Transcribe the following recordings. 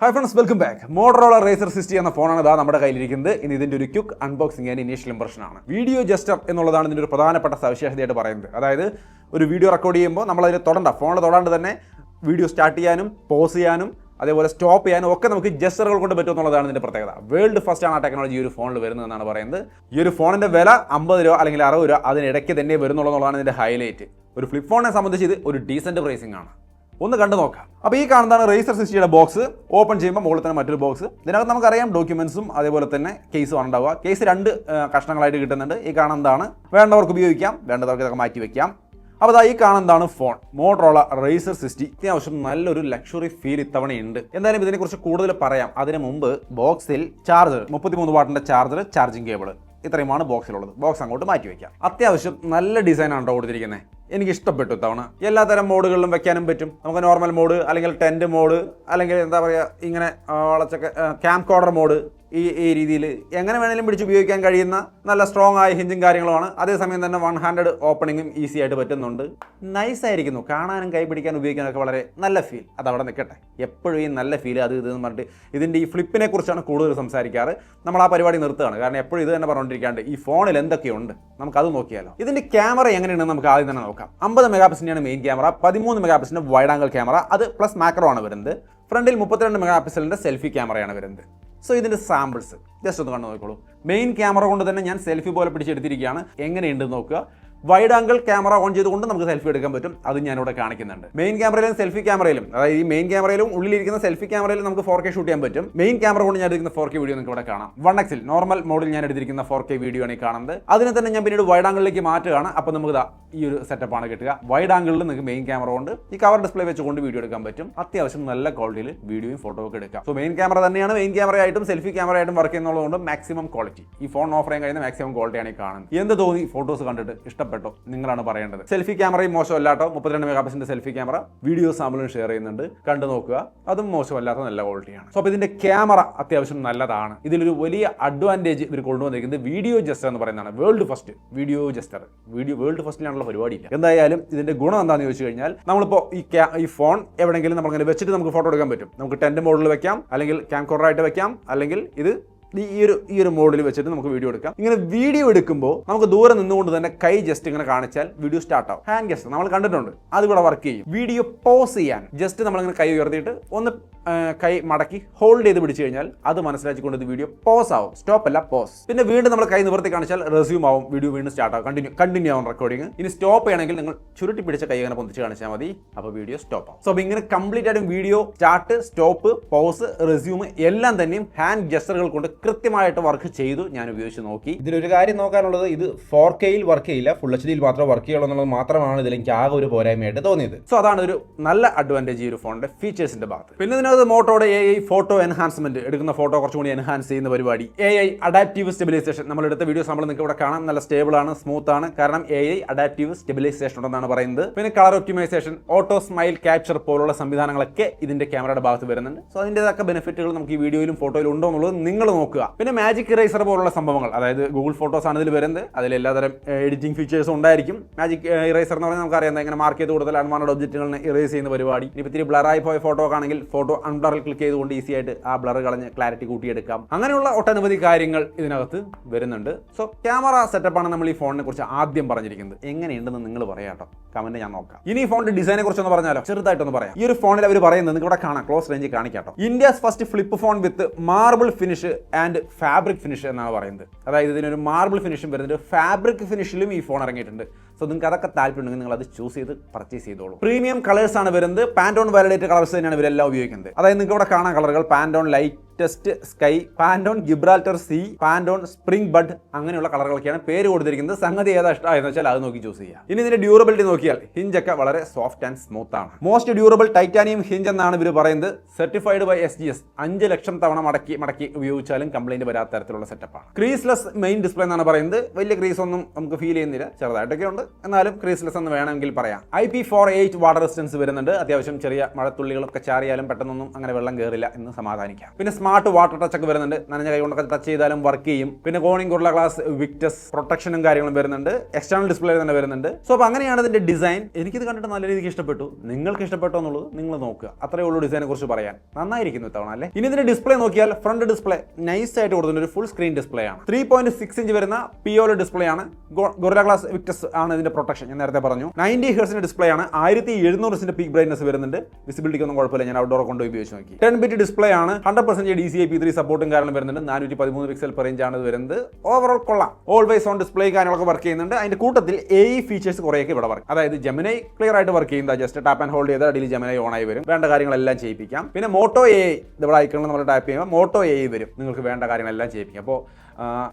Hi friends, welcome back. Motorola Razr 60 എന്ന ഫോണാണ് ഇതാ നമ്മുടെ കയ്യിലിരിക്കുന്നത്. ഇനി ഇതിന്റെ ഒരു quick unboxing and initial impression ആണ്. വീഡിയോ ജസ്റ്റർ എന്നുള്ളതാണ് ഇതിന്റെ ഒരു പ്രധാനപ്പെട്ട സവിശേഷതയായിട്ട് പറയുന്നത്. അതായത് ഒരു വീഡിയോ റെക്കോർഡ് ചെയ്യുമ്പോൾ നമ്മൾ അതിൽ ഫോണിൽ തൊടാണ്ട് തന്നെ വീഡിയോ സ്റ്റാർട്ട് ചെയ്യാനും പോസ് ചെയ്യാനും അതേപോലെ സ്റ്റോപ്പ് ചെയ്യാനും ഒക്കെ നമുക്ക് ജസ്റ്ററുകൾ കൊണ്ട് പറ്റും എന്നുള്ളതാണ് ഇതിന്റെ പ്രത്യേകത. വേൾഡ് ഫസ്റ്റ് ആണ് ആ ടെക്നോളജി ഈ ഒരു ഫോണിൽ വരുന്നതെന്നാണ് പറയുന്നത്. ഈ ഒരു ഫോണിന്റെ വില 50 രൂപ അല്ലെങ്കിൽ 60 രൂപ അതിനിടയ്ക്ക് തന്നെ വരുന്നുള്ളതാണ് ഇതിന്റെ ഹൈലൈറ്റ്. ഒരു ഫ്ലിപ്പ് ഫോണിനെ സംബന്ധിച്ച് ഇത് ഒരു ഡീസന്റ് പ്രൈസിംഗ് ആണ്. ഒന്ന് കണ്ടു നോക്കാം. അപ്പോൾ ഈ കാണുന്നതാണ് റേസർ 60യുടെ ബോക്സ്. ഓപ്പൺ ചെയ്യുമ്പോൾ മുകളിൽ തന്നെ മറ്റൊരു ബോക്സ്. ഇതിനകത്ത് നമുക്കറിയാം ഡോക്യുമെന്റ്സും അതേപോലെ തന്നെ കേസും ഉണ്ടാവുക. കേസ് 2 കഷ്ണങ്ങളായിട്ട് കിട്ടുന്നുണ്ട്. ഈ കാണുന്നതാണ്. വേണ്ടവർക്ക് ഉപയോഗിക്കാം, വേണ്ടവർക്ക് ഇതൊക്കെ മാറ്റി വെക്കാം. അപ്പോൾ ഈ കാണുന്നതാണ് ഫോൺ, മോട്ടറോള റേസർ 60. അത്യാവശ്യം നല്ലൊരു ലക്ഷറി ഫീൽ ഇത്തവണയുണ്ട്. എന്തായാലും ഇതിനെക്കുറിച്ച് കൂടുതൽ പറയാം. അതിന് മുമ്പ് ബോക്സിൽ ചാർജർ, 33 വാട്ടിന്റെ ചാർജർ, ചാർജിങ് കേബിൾ, ഇത്രയുമാണ് ബോക്സിലുള്ളത്. ബോക്സ് അങ്ങോട്ട് മാറ്റി വെക്കാം. അത്യാവശ്യം നല്ല ഡിസൈനാണ് കൊടുത്തിരിക്കുന്നത്. എനിക്ക് ഇഷ്ടപ്പെട്ടു തവണ. എല്ലാത്തരം മോഡുകളിലും വെക്കാനും പറ്റും. നമുക്ക് നോർമൽ മോഡ് അല്ലെങ്കിൽ ടെൻറ്റ് മോഡ് അല്ലെങ്കിൽ എന്താ പറയുക ഇങ്ങനെ വളച്ചൊക്കെ ക്യാമ്പ് കോഡർ മോഡ് ഈ രീതിയിൽ എങ്ങനെ വേണമെങ്കിലും പിടിച്ച് ഉപയോഗിക്കാൻ കഴിയുന്ന നല്ല സ്ട്രോങ് ആയ ഹിഞ്ചും കാര്യങ്ങളുമാണ്. അതേസമയം തന്നെ 1 ഹാൻഡഡ് ഓപ്പണിങ്ങും ഈസി ആയിട്ട് പറ്റുന്നുണ്ട്. നൈസായിരിക്കുന്നു കാണാനും കൈ പിടിക്കാനും ഉപയോഗിക്കാനൊക്കെ വളരെ നല്ല ഫീൽ. അതവിടെ നിൽക്കട്ടെ. എപ്പോഴും ഈ നല്ല ഫീൽ അത് ഇതെന്ന് പറഞ്ഞിട്ട് ഇതിൻ്റെ ഈ ഫ്ലിപ്പിനെ കുറിച്ചാണ് കൂടുതൽ സംസാരിക്കാറ്. നമ്മൾ ആ പരിപാടി നിർത്തുകയാണ്. കാരണം എപ്പോഴും ഇത് തന്നെ പറഞ്ഞുകൊണ്ടിരിക്കാണ്ട് ഈ ഫോണിൽ എന്തൊക്കെയുണ്ട് നമുക്കത് നോക്കിയാലോ. ഇതിൻ്റെ ക്യാമറ എങ്ങനെയുണ്ടെന്ന് നമുക്ക് ആദ്യം തന്നെ നോക്കാം. 50 മെഗാ പിക്സലിൻ്റെയാണ് മെയിൻ ക്യാമറ, 13 മെഗാ പിക്സലിൻ്റെ വൈഡ് ആംഗിൾ ക്യാമറ, അത് പ്ലസ് മാക്രോ ആണ് വരുന്നത്. ഫ്രണ്ടിൽ 32 മെഗാ പിക്സലിൻ്റെ സെൽഫി ക്യാമറയാണ് വരുന്നത്. സോ ഇതിൻ്റെ സാമ്പിൾസ് ജസ്റ്റ് ഒന്ന് കണ്ടു നോക്കിക്കോളൂ. മെയിൻ ക്യാമറ കൊണ്ട് തന്നെ ഞാൻ സെൽഫി പോലെ പിടിച്ചെടുത്തിരിക്കുകയാണ്. എങ്ങനെയുണ്ടെന്ന് നോക്കുക. വൈഡ് ആംഗിൾ ക്യാമറ ഓൺ ചെയ്തുകൊണ്ട് നമുക്ക് സെൽഫി എടുക്കാൻ പറ്റും. അത് ഞാനിവിടെ കാണിക്കുന്നുണ്ട്. മെയിൻ ക്യാമറയിലും സെൽഫി ക്യാമറയിലും, അതായത് ഈ മെയിൻ ക്യാമറയിലും ഉള്ളിലിരിക്കുന്ന സെൽഫി ക്യാമറയിലും നമുക്ക് 4K ഷൂട്ട് ചെയ്യാൻ പറ്റും. മെയിൻ ക്യാമറ കൊണ്ട് ഞാൻ എടുക്കുന്ന 4K വീഡിയോ നിങ്ങൾക്ക് ഇവിടെ കാണാം. 1x നോർമൽ മോഡിൽ ഞാൻ എടുത്തിരിക്കുന്ന 4K വീഡിയോ ആണ് ഈ കാണുന്നത്. അതിനെ തന്നെ ഞാൻ പിന്നീട് വൈഡ് ആംഗിളിലേക്ക് മാറ്റുകയാണ്. അപ്പോൾ നമുക്ക് ഈ ഒരു സെറ്റപ്പാണ് കിട്ടുക. വൈഡ് ആംഗിളിൽ നിങ്ങൾക്ക് മെയിൻ ക്യാമറ കൊണ്ട് ഈ കവർ ഡിസ്പ്ലേ വെച്ചുകൊണ്ട് വീഡിയോ എടുക്കാൻ പറ്റും. അത്യാവശ്യം നല്ല ക്വാളിറ്റിയിൽ വീഡിയോയും ഫോട്ടോ ഒക്കെ എടുക്കാം. സോ മെയിൻ ക്യാമറ തന്നെയാണ് മെയിൻ ക്യാമറയായിട്ടും സെൽഫി ക്യാമറയായിട്ടും വർക്ക് ചെയ്യുന്നതുകൊണ്ട് മാക്സിമം ക്വാളിറ്റി, ഈ ഫോൺ ഓഫർ ചെയ്യാൻ കഴിയുന്ന മാക്സിമം ക്വാളിറ്റിയാണ് ഈ കാണുന്നത്. എന്ത് തോന്നി ഫോട്ടോസ് കണ്ടിട്ട് ഇഷ്ടപ്പെട്ടോ നിങ്ങളാണ് പറയേണ്ടത്. സെൽഫി ക്യാമറയും മോശമല്ലാട്ടോ. 32 മെഗാ പിക്സലിന്റെ സെൽഫി ക്യാമറ വീഡിയോ സാമ്പിളും ഷെയർ ചെയ്യുന്നുണ്ട്. കണ്ടു നോക്കുക. അതും മോശമല്ലാത്ത നല്ല ക്വാളിറ്റിയാണ്. സോ അപ്പോൾ ഇതിന്റെ ക്യാമറ അത്യാവശ്യം നല്ലതാണ്. ഇതിലൊരു വലിയ അഡ്വാൻറ്റേജ് ഇവർ കൊണ്ടുവന്നിരിക്കുന്നത് വീഡിയോ ജസ്റ്റർ എന്ന് പറയുന്നതാണ്. World first video gesture. World ഫസ്റ്റിലാണുള്ള പരിപാടിയില്ല. എന്തായാലും ഇതിന്റെ ഗുണം എന്താണെന്ന് ചോദിച്ചു കഴിഞ്ഞാൽ നമ്മളിപ്പോൾ ഈ ഫോൺ എവിടെയെങ്കിലും നമ്മളിങ്ങനെ വെച്ചിട്ട് നമുക്ക് ഫോട്ടോ എടുക്കാൻ പറ്റും. നമുക്ക് ടെന്റ് മോഡിൽ വെക്കാം, അല്ലെങ്കിൽ ക്യാം കോഡറായിട്ട് വെക്കാം, അല്ലെങ്കിൽ ഇത് ഈ ഒരു മോഡിൽ വെച്ചിട്ട് നമുക്ക് വീഡിയോ എടുക്കാം. ഇങ്ങനെ വീഡിയോ എടുക്കുമ്പോൾ നമുക്ക് ദൂരെ നിന്നുകൊണ്ട് തന്നെ കൈ ജസ്റ്റ് ഇങ്ങനെ കാണിച്ചാൽ വീഡിയോ സ്റ്റാർട്ട് ആവും. ഹാൻഡ് ഗെസ്റ്റർ നമ്മൾ കണ്ടിട്ടുണ്ട്, അത് ഇവിടെ വർക്ക് ചെയ്യും. വീഡിയോ പോസ് ചെയ്യാൻ ജസ്റ്റ് നമ്മളിങ്ങനെ കൈ ഉയർത്തിയിട്ട് ഒന്ന് കൈ മടക്കി ഹോൾഡ് ചെയ്ത് പിടിച്ചു കഴിഞ്ഞാൽ അത് മനസ്സിലാക്കിക്കൊണ്ട് ഇത് വീഡിയോ പോസ് ആവും. സ്റ്റോപ്പ് അല്ല, പോസ്. പിന്നെ വീണ്ടും നമ്മൾ കൈ നിവർത്തി കാണിച്ചാൽ റെസ്യൂം ആവും. വീഡിയോ വീണ്ടും സ്റ്റാർട്ട് ആവും. കണ്ടിന്യൂ ആവും റെക്കോർഡിംഗ്. ഇനി സ്റ്റോപ്പ് ചെയ്യണമെങ്കിൽ നിങ്ങൾ ചുരുട്ടി പിടിച്ച കൈ അങ്ങനെ പൊന്തിച്ച് കാണിച്ചാൽ മതി. അപ്പോൾ വീഡിയോ സ്റ്റോപ്പ് ആവും. സോ അപ്പോൾ ഇങ്ങനെ കംപ്ലീറ്റ് ആയിട്ടും video start, stop, pause, resume എല്ലാം തന്നെയും ഹാൻഡ് ജസ്റ്ററുകൾ കൊണ്ട് കൃത്യമായിട്ട് വർക്ക് ചെയ്തു. ഞാൻ ഉപയോഗിച്ച് നോക്കി. ഇതിലൊരു കാര്യം നോക്കാനുള്ളത്, ഇത് 4Kയിൽ വർക്ക് ചെയ്യില്ല, ഫുൾ HD മാത്രമേ വർക്ക് ചെയ്യുള്ളൂ എന്നുള്ളത് മാത്രമാണ് ഇതിൽ എനിക്ക് ആകെ ഒരു പോരായ്മയായിട്ട് തോന്നിയത്. സോ അതാണ് ഒരു നല്ല അഡ്വാൻറ്റേജ് ഈ ഒരു ഫോണിന്റെ ഫീച്ചേഴ്സിന്റെ ഭാഗത്ത്. പിന്നെ ഇതിനകത്ത് മോട്ടോയുടെ AI ഫോട്ടോ എൻഹാൻസ്മെന്റ്, എടുക്കുന്ന ഫോട്ടോ കുറച്ചും കൂടി എൻഹാൻസ് ചെയ്യുന്ന പരിപാടി. AI adaptive stabilisation. നമ്മൾ എടുത്ത വീഡിയോസ് നമ്മൾ നിങ്ങൾക്ക് ഇവിടെ കാണാം. നല്ല സ്റ്റേബിൾ ആണ്, സ്മൂത്ത് ആണ്. കാരണം AI അഡാപ്റ്റീവ് സ്റ്റെബിലൈസേഷൻ ഉണ്ടെന്നാണ് പറയുന്നത്. പിന്നെ colour optimisation, auto smile capture പോലുള്ള സംവിധാനങ്ങളൊക്കെ ഇതിന്റെ ക്യാമറയുടെ ഭാഗത്ത് വരുന്നുണ്ട്. സോ അതിൻ്റെതൊക്കെ ബെനിഫിറ്റുകൾ നമുക്ക് ഈ വീഡിയോയിലും ഫോട്ടോയിലും ഉണ്ടോ എന്നുള്ളത് നിങ്ങൾ നോക്കുക. പിന്നെ മാജിക് ഇറേസർ പോലുള്ള സംഭവങ്ങൾ, അതായത് ഗൂഗിൾ ഫോട്ടോസ് ആണ് ഇതിൽ വരുന്നത്. അതിൽ എല്ലാതരം എഡിറ്റിംഗ് ഫീച്ചേഴ്സും ഉണ്ടായിരിക്കും. മാജിക് ഇറേസർ എന്ന് പറഞ്ഞാൽ നമുക്കറിയാം, ഇങ്ങനെ മാർക്ക് ചെയ്ത് കൂടുതൽ അൺവാണ്ടഡ് ഒബ്ജക്റ്റുകളെ ഇറേസ് ചെയ്യുന്ന പരിപാടി. ഇനി ഇത്തിരി ബ്ലറായി പോയ ഫോട്ടോ ആണെങ്കിൽ ഫോട്ടോ അൺബ്ലറിൽ ക്ലിക്ക് ചെയ്തുകൊണ്ട് ഈസി ആയിട്ട് ആ ബ്ലർ കളഞ്ഞ് ക്ലാരിറ്റി കൂട്ടിയെടുക്കാം. അങ്ങനെയുള്ള ഒട്ടനവധി കാര്യങ്ങൾ ഇതിനകത്ത് വരുന്നുണ്ട്. സോ ക്യാമറ സെറ്റപ്പാണ് നമ്മൾ ഈ ഫോണിനെ കുറിച്ച് ആദ്യം പറഞ്ഞിരിക്കുന്നത്. എങ്ങനെയുണ്ടെന്ന് നിങ്ങൾ പറയാട്ടോ, കമന്റ് ഞാൻ നോക്കാം. ഇനി ഈ ഫോണിന്റെ ഡിസൈനെ കുറിച്ചൊന്ന് പറഞ്ഞാലോ, ചെറുതായിട്ടൊന്ന് പറയാം. ഈ ഒരു ഫോണിൽ അവർ പറയുന്നത് നിങ്ങൾക്ക് ഇവിടെ കാണാം, ക്ലോസ് റേഞ്ചിൽ കാണിക്കാട്ടോ. India's first flip phone with marble finish and fabric finish എന്നാണ് പറയുന്നത്. അതായത് ഇതിനൊരു മാർബിൾ ഫിനിഷും വരുന്നുണ്ട്, ഫാബ്രിക് ഫിനിഷിലും ഈ ഫോൺ ഇറങ്ങിയിട്ടുണ്ട്. സോ നിങ്ങൾക്ക് അതൊക്കെ താല്പര്യമുണ്ടെങ്കിൽ നിങ്ങൾ അത് ചൂസ് ചെയ്ത് പർച്ചേസ് ചെയ്തോളൂ. പ്രീമിയം കളേഴ്സ് ആണ് വരുന്നത്. പാൻറ്റോൺ വാലിഡേറ്റഡ് കളേഴ്സ് തന്നെയാണ് ഇവരെല്ലാം ഉപയോഗിക്കുന്നത്. അതായത് നിങ്ങൾക്ക് ഇവിടെ കാണാൻ കളറുകൾ Pantone lightest sky, Pantone Gibraltar sea, Pantone spring bud, അങ്ങനെയുള്ള കളറുകളൊക്കെയാണ് പേര് കൊടുത്തിരിക്കുന്നത്. സംഗതി ഏതാ ഇഷ്ടമായെന്ന് വെച്ചാൽ അത് നോക്കി ചൂസ് ചെയ്യാം. ഇനി ഇതിന്റെ ഡ്യൂറബിലിറ്റി നോക്കിയാൽ ഹിഞ്ചൊക്കെ വളരെ സോഫ്റ്റ് ആൻഡ് സ്മൂത്ത് ആണ്. മോസ്റ്റ് ഡ്യൂറബിൾ ടൈറ്റാനിയം ഹിഞ്ച് എന്നാണ് ഇവർ പറയുന്നത്. Certified by SGS. 5 ലക്ഷം തവണ മടക്കി ഉപയോഗിച്ചാലും കംപ്ലൈന്റ് വരാത്ത തരത്തിലുള്ള സെറ്റപ്പാണ്. ക്രീസ്ലെസ് മെയിൻ ഡിസ്പ്ലേ എന്നാണ് പറയുന്നത്. വലിയ ക്രീസ് ഒന്നും നമുക്ക് ഫീൽ ചെയ്യുന്നില്ല, ചെറുതായിട്ടൊക്കെ ഉണ്ട്, എന്നാലും ക്രീസ്ലെസ് എന്ന് വേണമെങ്കിൽ പറയാം. IP48 വാട്ടർ റെസിസ്റ്റൻസ് വരുന്നുണ്ട്. അത്യാവശ്യം ചെറിയ മഴത്തുള്ളികളൊക്കെ ചാറിയാലും പെട്ടെന്നൊന്നും അങ്ങനെ വെള്ളം കയറില്ല എന്ന് സമാധാനിക്കാം. പിന്നെ സ്മാർട്ട് വാട്ടർ ടച്ച് ഒക്കെ വരുന്നുണ്ട്, നനഞ്ഞ കൈ കൊണ്ടൊക്കെ ടച്ച് ചെയ്താലും വർക്ക് ചെയ്യും. പിന്നെ കോണിംഗ് ഗോറില്ല ഗ്ലാസ് വിക്ടസ് പ്രൊട്ടക്ഷനും കാര്യങ്ങളും വരുന്നുണ്ട്, എക്സ്റ്റേണൽ ഡിസ്പ്ലേ തന്നെ വരുന്നുണ്ട്. സോ അപ്പോൾ അങ്ങനെയാണ് ഇതിന്റെ ഡിസൈൻ. എനിക്കിത് കണ്ടിട്ട് നല്ല രീതിക്ക് ഇഷ്ടപ്പെട്ടു. നിങ്ങൾക്ക് ഇഷ്ടപ്പെട്ടോ എന്നുള്ളത് നിങ്ങൾ നോക്കുക. അത്രയേ ഉള്ളൂ ഡിസൈനെ കുറിച്ച് പറയാൻ. നന്നായിരിക്കുന്നു ഇത്തവണ അല്ലേ. ഇനി ഇതിന്റെ ഡിസ്പ്ലേ നോക്കിയാൽ ഫ്രണ്ട് ഡിസ്പ്ലേ നൈസ് ആയിട്ട് കൊടുത്തിട്ടുണ്ട്. ഒരു ഫുൾ സ്ക്രീൻ ഡിസ്പ്ലേ ആണ്. 3.6 ഇഞ്ച് വരുന്ന POLED ഡിസ്പ്ലേ ആണ്. ഗൊറില്ല ഗ്ലാസ് വിക്ടസ് ആണ് ഇതിന്റെ പ്രൊട്ടക്ഷൻ. ഞാൻ നേരത്തെ പറഞ്ഞു 90 ഹെർട്സിന്റെ ഡിസ്പ്ലേ ആണ്. 1700 പീക്ക് ബ്രൈറ്റ്നസ് വരുന്നുണ്ട്. വിസിബിലിറ്റിക്ക് ഒന്നും കുഴപ്പമില്ല. ഞാൻ ഔട്ട്ഡോർ കൊണ്ട് ഉപയോഗിച്ച് നോക്കി. 10 ബിറ്റ് ഡിസ്പ്ലേ ആണ്. 100% DCI-P3 സപ്പോർട്ടും കാരണം വരുന്നുണ്ട്. 413 പിക്സൽ പെർ ഇഞ്ച് ആണ് ഇത് വരുന്നത്. ഓവറോൾ കൊള്ളാം. ഓൾവേസ് ഓൺ ഡിസ്പ്ലേ കാര്യങ്ങളൊക്കെ വർക്ക് ചെയ്യുന്നുണ്ട്. അതിന്റെ കൂട്ടത്തിൽ AI ഫീച്ചേഴ്സ് കുറേയൊക്കെ ഇവിടെ വർക്ക്. അതായത് ജെമിനൈ ക്ലിയർ ആയിട്ട് വർക്ക് ചെയ്യുന്നത്. ജസ്റ്റ് ടാപ്പ് ആൻഡ് ഹോൾഡ് ചെയ്താൽ അടിയിൽ ജെമിനൈ ഓൺ ആയി വരും. വേണ്ട കാര്യങ്ങളെല്ലാം ചെയ്യിപ്പിക്കാം. പിന്നെ മോട്ടോ AI ഇവിടെ ഐക്കണിൽ നമ്മൾ ടാപ്പ് ചെയ്യുമ്പോൾ മോട്ടോ AI വരും. നിങ്ങൾക്ക് വേണ്ട കാര്യങ്ങളെല്ലാം ചെയ്യിപ്പിക്കാം. അപ്പോൾ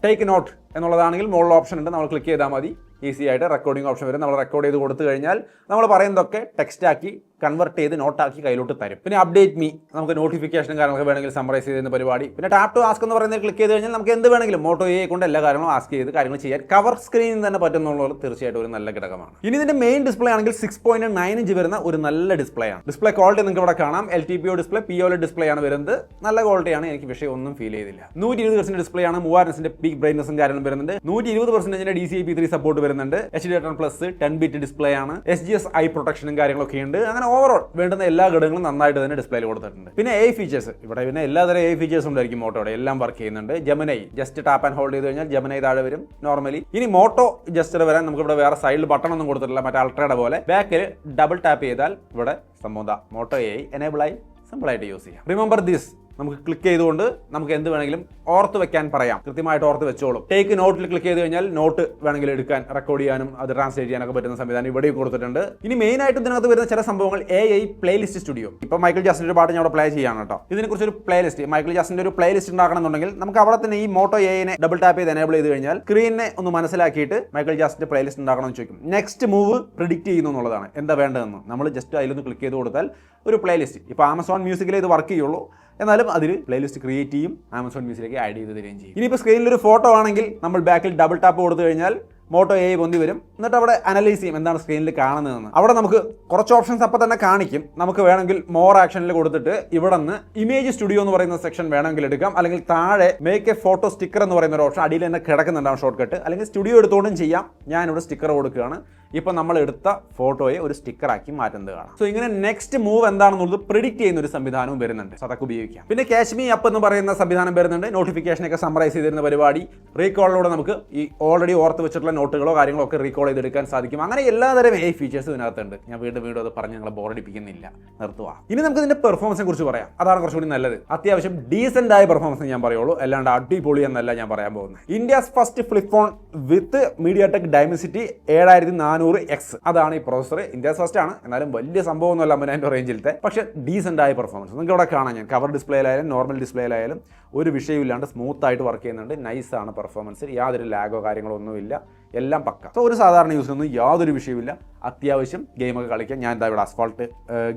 ടേക്ക് നോട്ട് എന്നുള്ളതാണെങ്കിൽ മുകളിൽ ഓപ്ഷൻ ഉണ്ട്. നമ്മൾ ക്ലിക്ക് ചെയ്താൽ മതി. ഈസി ആയിട്ട് റെക്കോർഡിംഗ് ഓപ്ഷൻ വരും. നമ്മൾ റെക്കോർഡ് ചെയ്ത് കൊടുത്തു കഴിഞ്ഞാൽ നമ്മൾ പറയുന്നതൊക്കെ ടെക്സ്റ്റ് ആക്കി കൺവെർട്ട് ചെയ്ത് നോട്ടാക്കി കയ്യിലോട്ട് തരും. പിന്നെ അപ്ഡേറ്റ് മീ, നമുക്ക് നോട്ടിഫിക്കേഷനും കാര്യങ്ങളൊക്കെ വേണമെങ്കിൽ സമ്മറൈസ് ചെയ്യുന്ന പരിപാടി. പിന്നെ ടാപ്പ് ടു ആസ്ക് എന്ന് പറയുന്നത് ക്ലിക്ക് ചെയ്ത് കഴിഞ്ഞാൽ നമുക്ക് എന്ത് വേണമെങ്കിലും മോട്ടോ AI കൊണ്ട് എല്ലാ കാര്യങ്ങളും ആസ്ക് ചെയ്ത് കാര്യങ്ങൾ ചെയ്യാൻ കവർ സ്ക്രീനിൽ തന്നെ പറ്റുന്നുള്ളത് തീർച്ചയായിട്ടും ഒരു നല്ല ഘടകമാണ്. ഇനി ഇതിന്റെ മെയിൻ ഡിസ്പ്ലേ ആണെങ്കിൽ 6.9 ഇഞ്ച് വരുന്ന ഒരു നല്ല ഡിസ്പ്ലേ ആണ്. ഡിസ്പ്ലേ ക്വാളിറ്റി നിങ്ങൾക്ക് ഇവിടെ കാണാം. LTPO ഡിസ്പ്ലേ, POLED ഡിസ്പ്ലേ ആണ് വരുന്നത്. നല്ല ക്വാളിറ്റിയാണ്. എനിക്ക് വിഷയം ഒന്നും ഫീൽ ചെയ്തില്ല. 120 ഡിസ്പ്ലേ ആണ്. 3000 പീക്ക് ബ്രൈറ്റ്നസും കാര്യങ്ങളും വരുന്നുണ്ട്. 120% DCI-P3 സപ്പോർട്ട് വരുന്നുണ്ട്. HD10+ 10 ബിറ്റ് ഡിസ്പ്ലേ ആണ്. SGS ഐ പ്രൊട്ടക്ഷനും കാര്യങ്ങളൊക്കെ ഉണ്ട്. അങ്ങനെ ഓവറോൾ വേണ്ടുന്ന എല്ലാ ഘടകങ്ങളും നന്നായിട്ട് തന്നെ ഡിസ്പ്ലേയിൽ കൊടുത്തിട്ടുണ്ട്. പിന്നെ AI ഫീച്ചേഴ്സ് ഇവിടെ പിന്നെ എല്ലാതരം AI ഫീച്ചേഴ്സ് ഉണ്ടായിരിക്കും. മോട്ടോയുടെ എല്ലാം വർക്ക് ചെയ്യുന്നുണ്ട്. Gemini just tap and hold ചെയ്ത് കഴിഞ്ഞാൽ ജെമിനൈ താഴെ വരും നോർമലി. ഇനി മോട്ടോ ജസ്റ്റ് വരാൻ നമുക്ക് ഇവിടെ വേറെ സൈഡിൽ ബട്ടൺ ഒന്നും കൊടുത്തിട്ടില്ല. മറ്റേ അൾട്രയുടെ പോലെ ബാക്കിൽ ഡബിൾ ടാപ്പ് ചെയ്താൽ ഇവിടെ സംഭവം മോട്ടോ AI എനേബിൾ ആയി സിമ്പിൾ ആയിട്ട് യൂസ് ചെയ്യാം. റിമെമ്പർ ദിസ് നമുക്ക് ക്ലിക്ക് ചെയ്തുകൊണ്ട് നമുക്ക് എന്ത് വേണമെങ്കിലും ഓർത്ത് വെക്കാൻ പറയാം. കൃത്യമായിട്ട് ഓർത്ത് വെച്ചോളും. ടേക്ക് നോട്ടിൽ ക്ലിക്ക് ചെയ്ത് കഴിഞ്ഞാൽ നോട്ട് വേണമെങ്കിൽ എടുക്കാൻ, റെക്കോർഡ് ചെയ്യാനും അത് ട്രാൻസ്ലേറ്റ് ചെയ്യാനൊക്കെ പറ്റുന്ന സംവിധാനം ഇവിടെയും കൊടുത്തിട്ടുണ്ട്. ഇനി മെയിൻ ആയിട്ട് ഇതിനകത്ത് വരുന്ന ചില സംഭവങ്ങൾ AI പ്ലേലിസ്റ്റ് സ്റ്റുഡിയോ. ഇപ്പോൾ മൈക്കിൾ ജാക്സന്റെ ഒരു പാട്ട് ഞാൻ അവിടെ പ്ലേ ചെയ്യാണ് കേട്ടോ. ഇതിനെക്കുറിച്ച് ഒരു പ്ലേലിസ്റ്റ്, മൈക്കിൾ ജാക്സന്റെ ഒരു പ്ലേലിസ്റ്റ് ഉണ്ടാക്കണമെന്നുണ്ടെങ്കിൽ നമുക്ക് അവിടെ തന്നെ ഈ മോട്ടോ AI ഡബിൾ ടാപ്പ് ചെയ്ത് എനേബിൾ ചെയ്ത് കഴിഞ്ഞാൽ സ്ക്രീനിനെ ഒന്ന് മനസ്സിലാക്കിയിട്ട് മൈക്കിൾ ജാക്സന്റെ പ്ലേലിസ്റ്റ് ഉണ്ടാക്കണമെന്ന് ചോദിക്കും. നെക്സ്റ്റ് മൂവ് പ്രിഡിക്റ്റ് ചെയ്യുന്നു എന്നുള്ളതാണ്. എന്താ വേണ്ടതെന്ന് നമ്മൾ ജസ്റ്റ് അതിലൊന്ന് ക്ലിക്ക് ചെയ്ത് കൊടുത്താൽ ഒരു പ്ലേലിസ്റ്റ്. ഇപ്പോൾ ആമസോൺ മ്യൂസിക്കിൽ ഇത് വർക്ക് ചെയ്യുള്ളൂ, എന്നാലും അതിൽ പ്ലേലിസ്റ്റ് ക്രിയേറ്റ് ചെയ്യും, ആമസോൺ മ്യൂസിക്കിലേക്ക് ആഡ് ചെയ്ത് തരികയും ചെയ്യും. ഇനിയിപ്പോൾ സ്ക്രീനിൽ ഒരു ഫോട്ടോ ആണെങ്കിൽ നമ്മൾ ബാക്കിൽ ഡബിൾ ടാപ്പ് കൊടുത്തു കഴിഞ്ഞാൽ മോട്ടോ AI പൊന്തി വരും. എന്നിട്ട് അവിടെ അനലൈസ് ചെയ്യും എന്താണ് സ്ക്രീനിൽ കാണുന്നതെന്ന്. അവിടെ നമുക്ക് കുറച്ച് ഓപ്ഷൻസ് അപ്പോൾ തന്നെ കാണിക്കും. നമുക്ക് വേണമെങ്കിൽ മോർ ആക്ഷനിൽ കൊടുത്തിട്ട് ഇവിടെ നിന്ന് ഇമേജ് സ്റ്റുഡിയോ എന്ന് പറയുന്ന സെക്ഷൻ വേണമെങ്കിൽ എടുക്കാം. അല്ലെങ്കിൽ താഴെ മേക്ക് എ ഫോട്ടോ സ്റ്റിക്കർ എന്ന് പറയുന്ന ഒരു ഓപ്ഷൻ അടിയിൽ തന്നെ കിടക്കുന്നുണ്ടാവും ഷോർട്ട് കട്ട്. അല്ലെങ്കിൽ സ്റ്റുഡിയോ എടുത്തുകൊണ്ടും ചെയ്യാം. ഞാനിവിടെ സ്റ്റിക്കർ കൊടുക്കുകയാണ്. ഇപ്പോൾ നമ്മൾ എടുത്ത ഫോട്ടോയെ ഒരു സ്റ്റിക്കറാക്കി മാറ്റുന്നത് കാണാം. സോ ഇങ്ങനെ നെക്സ്റ്റ് മൂവ് എന്താണെന്നുള്ളത് പ്രിഡിക്റ്റ് ചെയ്യുന്ന ഒരു സംവിധാനവും വരുന്നുണ്ട്. അതൊക്കെ ഉപയോഗിക്കാം. പിന്നെ ക്യാച്ച് മീ അപ്പ് എന്ന് പറയുന്ന സംവിധാനം വരുന്നുണ്ട്. നോട്ടിഫിക്കേഷനൊക്കെ സമ്മറൈസ് ചെയ്തിരുന്ന പരിപാടി. റീകോളിലൂടെ നമുക്ക് ഈ ഓൾറെഡി ഓർത്ത് വെച്ചിട്ടുള്ള നോട്ടുകളോ കാര്യങ്ങളോ ഒക്കെ റീകോൾ ചെയ്തെടുക്കാൻ സാധിക്കും. അങ്ങനെ എല്ലാതരം AI ഫീച്ചേഴ്സ് ഇതിനകത്തുണ്ട്. ഞാൻ വീണ്ടും അത് പറഞ്ഞ് ഞങ്ങളെ ബോറടിപ്പിക്കുന്നില്ല, നിർത്തുക. ഇനി നമുക്ക് ഇതിന്റെ പെർഫോമൻസിനെ കുറിച്ച് പറയാം. അതാണ് കുറച്ചുകൂടി നല്ലത്. അത്യാവശ്യം ഡീസന്റ് ആയ പെർഫോമൻസ് ഞാൻ പറയുള്ളൂ, അല്ലാണ്ട് അടിപൊളി എന്നല്ല ഞാൻ പറയാൻ പോകുന്നത്. ഇന്ത്യസ് ഫസ്റ്റ് ഫ്ലിപ്പ് ഫോൺ വിത്ത് MediaTek Dimensity 7400X. അതാണ് ഈ പ്രോസസർ. ഇന്ത്യസ് ഫസ്റ്റ് ആണ്, എന്നാലും വലിയ സംഭവമൊന്നുമല്ല 50,000 റേഞ്ചിലത്തെ. പക്ഷേ ഡീസന്റ് ആയ പെർഫോമൻസ് നിങ്ങൾക്ക് ഇവിടെ കാണാം. ഞാൻ കവർ ഡിസ്പ്ലേയിലായാലും നോർമൽ ഡിസ്പ്ലേയിലായാലും ഒരു വിഷയമില്ലാണ്ട് സ്മൂത്ത് ആയിട്ട് വർക്ക് ചെയ്യുന്നുണ്ട്. നൈസാണ് പെർഫോമൻസ്. യാതൊരു ലാഗോ കാര്യങ്ങളോ ഒന്നുമില്ല. എല്ലാം പക്ക. സോ ഒരു സാധാരണ യൂസിനൊന്നും യാതൊരു വിഷയമില്ല. അത്യാവശ്യം ഗെയിമൊക്കെ കളിക്കാം. ഞാൻ എന്താ ഇവിടെ അസ്ഫാൾട്ട്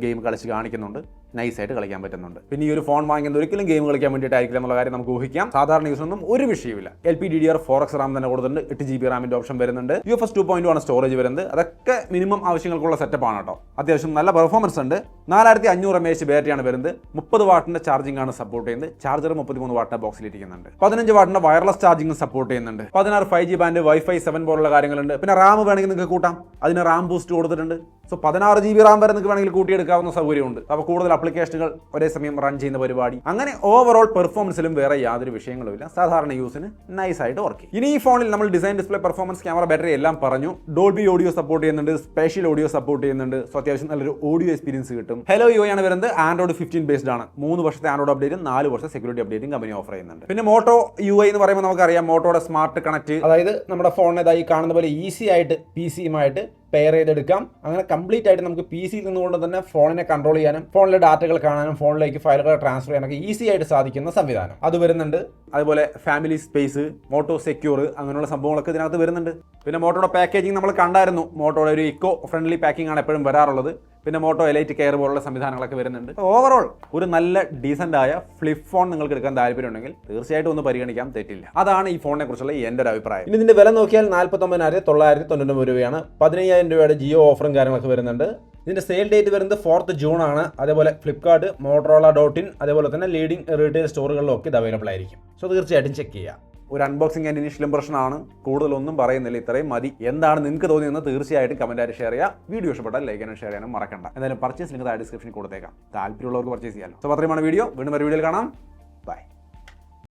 ഗെയിം കളിച്ച് കാണിക്കുന്നുണ്ട്. നൈസായിട്ട് കളിക്കാൻ പറ്റുന്നുണ്ട്. പിന്നെ ഈ ഒരു ഫോൺ വാങ്ങിക്കുന്നത് ഒരിക്കലും ഗെയിം കളിക്കാൻ വേണ്ടിയിട്ടായിരിക്കില്ല എന്നുള്ള കാര്യം നമുക്ക് ഊഹിക്കാം. സാധാരണ യൂസിനൊന്നും ഒരു വിഷയമില്ല. LPDDR4X RAM തന്നെ കൊടുത്തിട്ടുണ്ട്. 8GB റാമിന്റെ ഓപ്ഷൻ വരുന്നുണ്ട്. UFS 2.1 ആണ് സ്റ്റോറേജ് വരുന്നത്. അതൊക്കെ മിനിമം ആവശ്യങ്ങൾക്കുള്ള സെറ്റപ്പ് ആണ് കേട്ടോ. അത്യാവശ്യം നല്ല പെർഫോമൻസ് ഉണ്ട്. 4500 mAh ബാറ്ററിയാണ് വരുന്നത്. 30 വാട്ടിന്റെ ചാർജിംഗ് ആണ് സപ്പോർട്ട് ചെയ്യുന്നത്. ചാർജർ 33 വാട്ടിന്റെ ബോക്സിൽ ഇരിക്കുന്നുണ്ട്. 15 വാട്ടിന്റെ വയർലെസ് ചാർജിംഗ് സപ്പോർട്ട് ചെയ്യുന്നുണ്ട്. 16 5G ബാൻഡ്, Wi-Fi 7 പോലുള്ള കാര്യങ്ങളുണ്ട്. പിന്നെ റാം വേണമെങ്കിൽ നിങ്ങൾക്ക് കൂട്ടാം. അതിന് റാം ബൂസ്റ്റ് കൊടുത്തിട്ടുണ്ട്. സോ 16GB റാം വരെ നിങ്ങൾക്ക് വേണമെങ്കിൽ കൂട്ടിയെടുക്കാവുന്ന സൗകര്യമുണ്ട്. അപ്പോൾ കൂടുതൽ ആപ്ലിക്കേഷനുകൾ ഒരേ സമയം റൺ ചെയ്യുന്ന പരിപാടി. അങ്ങനെ ഓവറോൾ പെർഫോമൻസിലും വേറെ യാതൊരു വിഷയങ്ങളുമില്ല. സാധാരണ യൂസിന് നൈസായിട്ട് വർക്ക് ചെയ്യും. ഇനി ഈ ഫോണിൽ നമ്മൾ design, display, performance, camera, battery എല്ലാം പറഞ്ഞു. ഡോൾബി ഓഡിയോ സപ്പോർട്ട് ചെയ്യുന്നുണ്ട്. സ്പെഷ്യൽ ഓഡിയോ സപ്പോർട്ട് ചെയ്യുന്നുണ്ട്. സോ അത്യാവശ്യം നല്ലൊരു ഓഡിയോ എക്സ്പീരിയൻസ് കിട്ടും. Hello UI ആണ് വരുന്നത്. Android 15 ബേസ്ഡ് ആണ്. 3 വർഷത്തെ ആൻഡ്രോയിഡ് അപ്ഡേറ്റും 4 വർഷത്തെ സെക്യൂരിറ്റി അപ്ഡേറ്റും കമ്പനി ഓഫർ ചെയ്യുന്നുണ്ട്. പിന്നെ മോട്ടോ UI എന്ന് പറയുമ്പോൾ നമുക്കറിയാം മോട്ടോയുടെ സ്മാർട്ട് കണക്ട്, അതായത് നമ്മുടെ ഫോണിനേതായി കാണുന്ന പോലെ ഈസി ആയിട്ട് PCയുമായിട്ട് പെയർ ചെയ്തെടുക്കാം. അങ്ങനെ കംപ്ലീറ്റ് ആയിട്ട് നമുക്ക് PCയിൽ നിന്നുകൊണ്ട് തന്നെ ഫോണിനെ കൺട്രോൾ ചെയ്യാനും ഫോണിലെ ഡാറ്റകൾ കാണാനും ഫോണിലേക്ക് ഫയലുകൾ ട്രാൻസ്ഫർ ചെയ്യാനൊക്കെ ഈസി ആയിട്ട് സാധിക്കുന്ന സംവിധാനം അത് വരുന്നുണ്ട്. അതുപോലെ ഫാമിലി സ്പേസ്, മോട്ടോ സെക്യൂർ, അങ്ങനെയുള്ള സംഭവങ്ങളൊക്കെ ഇതിനകത്ത് വരുന്നുണ്ട്. പിന്നെ മോട്ടോയുടെ പാക്കേജിങ് നമ്മൾ കണ്ടായിരുന്നു. മോട്ടോയുടെ ഒരു ഇക്കോ ഫ്രണ്ട്ലി പാക്കിംഗ് ആണ് എപ്പോഴും വരാറുള്ളത്. പിന്നെ മോട്ടോ എലൈറ്റ് കെയർ പോലുള്ള സംവിധാനങ്ങളൊക്കെ വരുന്നുണ്ട്. ഓവറോൾ ഒരു നല്ല ഡീസൻ്റ് ആയ ഫ്ലിപ്പ് ഫോൺ നിങ്ങൾക്ക് എടുക്കാൻ താല്പര്യമുണ്ടെങ്കിൽ തീർച്ചയായിട്ടും ഒന്ന് പരിഗണിക്കാൻ തെറ്റില്ല. അതാണ് ഈ ഫോണിനെ കുറിച്ചുള്ള എൻ്റെ ഒരു അഭിപ്രായം. ഇനി ഇതിന്റെ വില നോക്കിയാൽ 49,999 രൂപയാണ്. 15,000 രൂപയുടെ ജിയോ ഓഫറും കാര്യങ്ങളൊക്കെ വരുന്നുണ്ട്. ഇതിൻ്റെ സെയിൽ ഡേറ്റ് വരുന്നത് 4th June ആണ്. അതേപോലെ ഫ്ലിപ്കാർട്ട്, Motorola.in അതേപോലെ തന്നെ ലീഡിംഗ് റീറ്റെയിൽ സ്റ്റോറുകളിലൊക്കെ ഇത് അവൈലബിൾ ആയിരിക്കും. സോ തീർച്ചയായിട്ടും ചെക്ക് ചെയ്യുക. ഒരു അൺബോക്സിംഗ് ആൻഡ് ഇനീഷ്യൽ ഇംപ്രഷൻ ആണ്, കൂടുതലൊന്നും പറയുന്നില്ല, ഇത്രയും മതി. എന്താണ് നിങ്ങൾക്ക് തോന്നിയെന്ന് തീർച്ചയായിട്ടും കമൻറ്റായിട്ട് ഷെയർ ചെയ്യുക. വീഡിയോ ഇഷ്ടപ്പെട്ടാൽ ലൈക്ക് ചെയ്യാനും ഷെയർ ചെയ്യാനും മറക്കണ്ട. എന്തായാലും പർച്ചേസ് ലിങ്ക് ഡിസ്ക്രിപ്ഷനിൽ കൊടുത്തേക്കാം, താല്പര്യമുള്ളവർക്ക് പർച്ചേസ് ചെയ്യാമല്ലോ. സോ അത്രയുമാണ് വീഡിയോ. വീണ്ടും ഒരു വീഡിയോയിൽ കാണാം.